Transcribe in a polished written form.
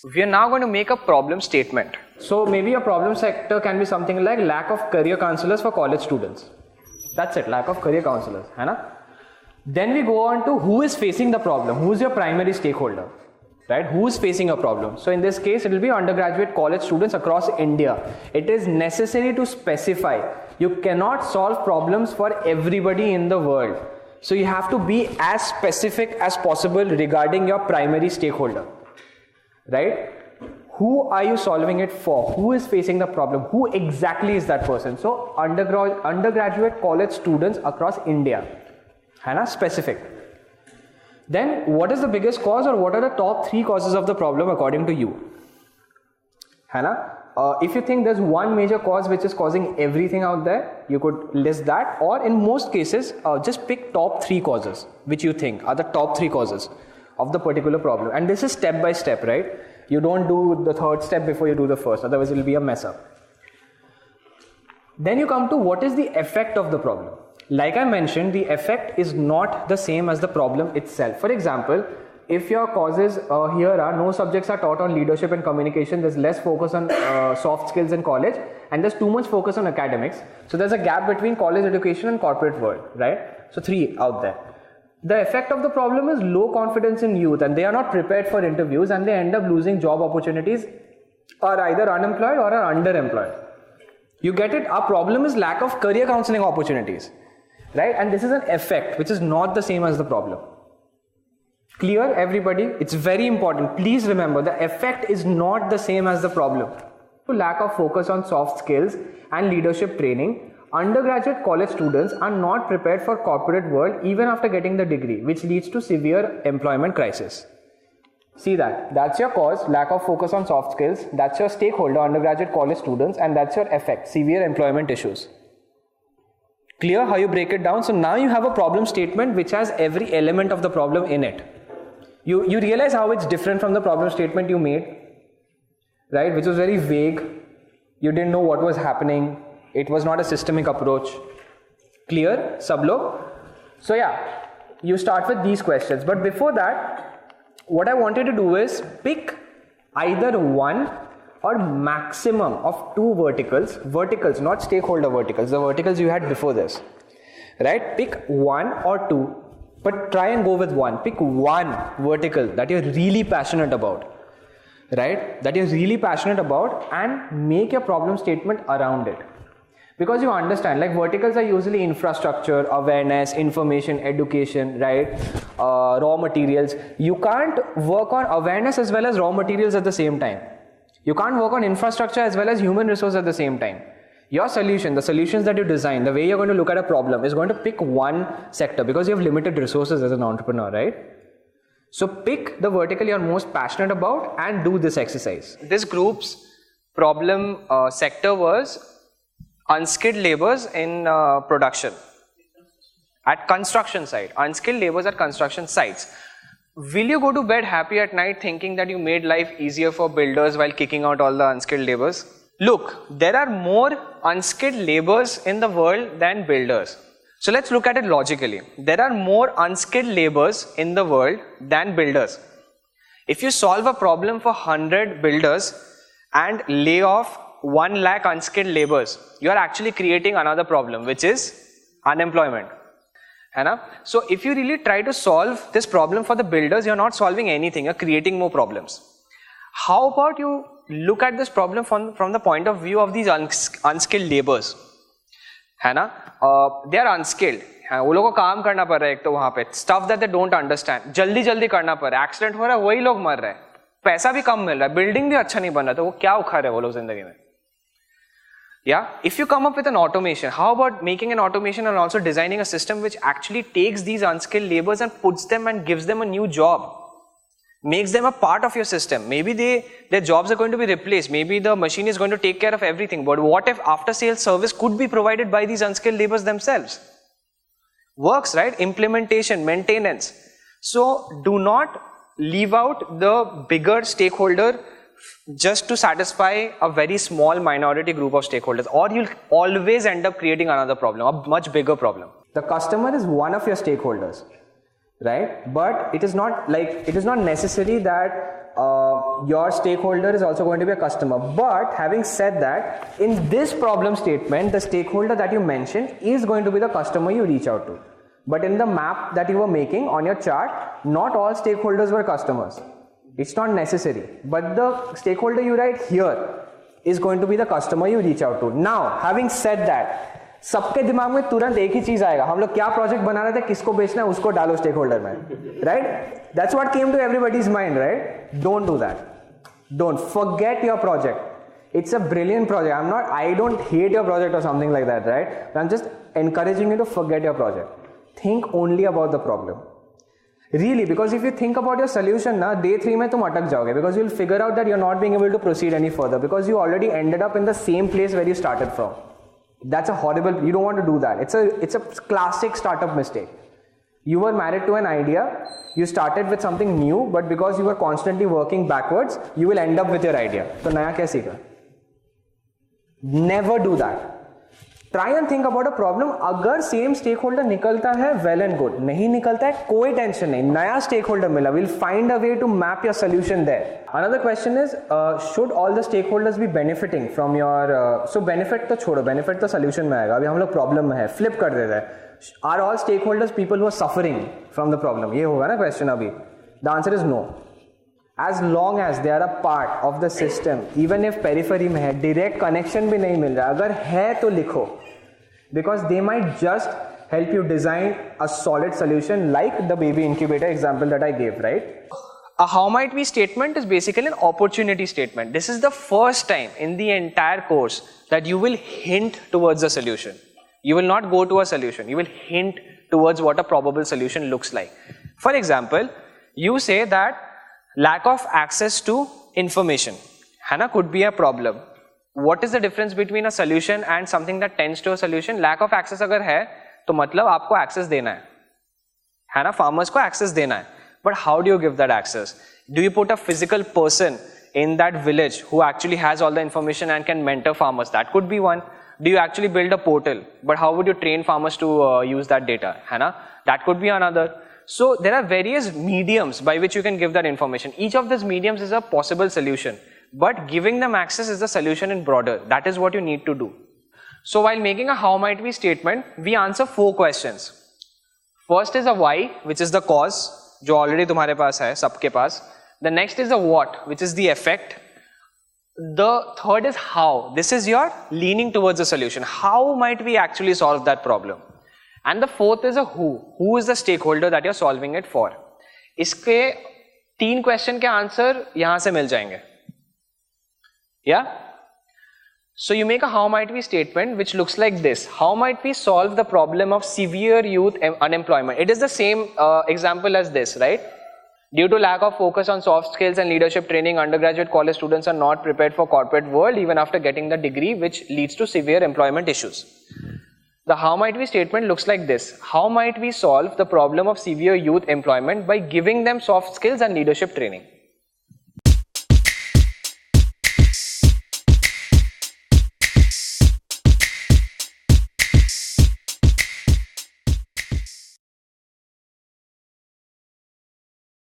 We are now going to make a problem statement. So maybe a problem sector can be something like lack of career counselors for college students. That's it, lack of career counselors, है ना? Then we go on to who is facing the problem, who is your primary stakeholder, right? Who is facing a problem? So in this case, it will be undergraduate college students across India. It is necessary to specify. You cannot solve problems for everybody in the world. So you have to be as specific as possible regarding your primary stakeholder, right? Who are you solving it for? Who is facing the problem? Who exactly is that person? So undergraduate college students across India. है ना? Specific. Then what is the biggest cause, or what are the top 3 causes of the problem according to you? है ना? If you think there's one major cause which is causing everything out there, you could list that, or in most cases just pick top 3 causes which you think are the top 3 causes of the particular problem. And this is step by step, right? You don't do the third step before you do the first, otherwise it will be a mess up. Then you come to what is the effect of the problem. Like I mentioned, the effect is not the same as the problem itself. For example, if your causes here are no subjects are taught on leadership and communication, there's less focus on soft skills in college, and there's too much focus on academics. So there's a gap between college education and corporate world, right? So 3 out there. The effect of the problem is low confidence in youth, and they are not prepared for interviews, and they end up losing job opportunities, are either unemployed or are underemployed. You get it? Our problem is lack of career counseling opportunities, right? And this is an effect which is not the same as the problem. Clear, everybody? It's very important. Please remember, the effect is not the same as the problem. Lack of focus on soft skills and leadership training. Undergraduate college students are not prepared for corporate world even after getting the degree, which leads to severe employment crisis. See that? That's your cause, lack of focus on soft skills. That's your stakeholder, undergraduate college students, and that's your effect, severe employment issues. Clear how you break it down? So now you have a problem statement which has every element of the problem in it. You realize how it's different from the problem statement you made, right? Which was very vague. You didn't know what was happening. It was not a systemic approach. Clear, sab log? So yeah, you start with these questions. But before that, what I wanted to do is pick either one or maximum of 2 verticals. Verticals, not stakeholder verticals. The verticals you had before this, right? Pick 1 or 2, but try and go with 1. Pick 1 vertical that you're really passionate about, right? That you're really passionate about, and make your problem statement around it. Because you understand, like verticals are usually infrastructure, awareness, information, education, right? Raw materials. You can't work on awareness as well as raw materials at the same time. You can't work on infrastructure as well as human resource at the same time. Your solution, the solutions that you design, the way you're going to look at a problem is going to pick one sector because you have limited resources as an entrepreneur, right? So pick the vertical you're most passionate about and do this exercise. This group's problem sector was unskilled laborers in production. At construction site, unskilled laborers at construction sites. Will you go to bed happy at night thinking that you made life easier for builders while kicking out all the unskilled laborers? Look, there are more unskilled laborers in the world than builders. So let's look at it logically. There are more unskilled laborers in the world than builders. If you solve a problem for 100 builders and lay off 1 lakh unskilled laborers, you are actually creating another problem, which is unemployment. So if you really try to solve this problem for the builders, you're not solving anything, you're creating more problems. How about you look at this problem from the point of view of these unskilled laborers? They are unskilled. वो लोगों को काम करना पड़ रहा है एक तो वहाँ पे stuff that they don't understand. जल्दी जल्दी करना पड़ रहा है, एक्सीडेंट हो रहा है, वही लोग मर रहे हैं, पैसा भी कम मिल रहा है, बिल्डिंग भी अच्छा नहीं बन रहा, तो वो क्या उखा रहे हैं वो लोग जिंदगी में? Yeah, if you come up with an automation, how about making an automation and also designing a system which actually takes these unskilled laborers and puts them and gives them a new job, makes them a part of your system. Maybe their jobs are going to be replaced, maybe the machine is going to take care of everything, but what if after sales service could be provided by these unskilled laborers themselves? Works, right? Implementation, maintenance. So do not leave out the bigger stakeholder just to satisfy a very small minority group of stakeholders, or you'll always end up creating another problem, a much bigger problem. The customer is one of your stakeholders, right? But it is not necessary that your stakeholder is also going to be a customer. But having said that, in this problem statement, the stakeholder that you mentioned is going to be the customer you reach out to. But in the map that you were making on your chart, not all stakeholders were customers. It's not necessary. But the stakeholder you write here is going to be the customer you reach out to. Now, having said that, सबके दिमाग में तुरंत एक ही चीज आएगा, हम लोग क्या प्रोजेक्ट बना रहे थे, किसको बेचना है, उसको डालो स्टेक होल्डर में, right? That's what came to everybody's mind, right? Don't do that. Don't forget your project. It's a brilliant project. I don't hate your project or something like that, right? I'm just encouraging you to forget your project. Think only about the problem. Really, because if you think about your solution, na, day 3 mein tum atak jaoge, because you'll figure out that you're not being able to proceed any further because you already ended up in the same place where you started from. That's a horrible, you don't want to do that. It's a classic startup mistake. You were married to an idea, you started with something new, but because you were constantly working backwards, you will end up with your idea. So naya kya seekha? Never do that. Try and think about a problem. अगर same stakeholder निकलता है, well and good. नहीं निकलता है, कोई tension नहीं. नया stakeholder मिला. We'll find a way to map your solution there. Another question is, should all the stakeholders be benefiting from your? So benefit तो छोड़ो, benefit तो solution में आएगा. अभी हम लोग problem में है. Flip कर देते हैं. Are all stakeholders people who are suffering from the problem? ये होगा ना question अभी. The answer is no. As long as they are a part of the system, even if periphery में है, direct connection भी नहीं मिल रहा, अगर है तो लिखो, because they might just help you design a solid solution like the baby incubator example that I gave, right? A how might we statement is basically an opportunity statement. This is the first time in the entire course that you will hint towards a solution. You will not go to a solution, you will hint towards what a probable solution looks like. For example, you say that lack of access to information, Hannah, could be a problem. What is the difference between a solution and something that tends to a solution? Lack of access अगर है तो मतलब आपको access देना है ना, farmers को access देना है. But how do you give that access? Do you put a physical person in that village who actually has all the information and can mentor farmers? That could be one. Do you actually build a portal? But how would you train farmers to use that data? Hannah? That could be another. So there are various mediums by which you can give that information. Each of these mediums is a possible solution, but giving them access is the solution in broader. That is what you need to do. So while making a how might we statement, we answer 4 questions. First is a why, which is the cause, जो already तुम्हारे पास है, सबके पास. The next is a what, which is the effect. The third is how. This is your leaning towards a solution. How might we actually solve that problem? And the fourth is a who. Who is the stakeholder that you're solving it for? इसके 3 question के answer यहाँ से मिल जाएंगे. Yeah? So you make a how might we statement which looks like this. How might we solve the problem of severe youth unemployment? It is the same example as this, right? Due to lack of focus on soft skills and leadership training, undergraduate college students are not prepared for corporate world even after getting the degree, which leads to severe employment issues. The how might we statement looks like this. How might we solve the problem of severe youth employment by giving them soft skills and leadership training?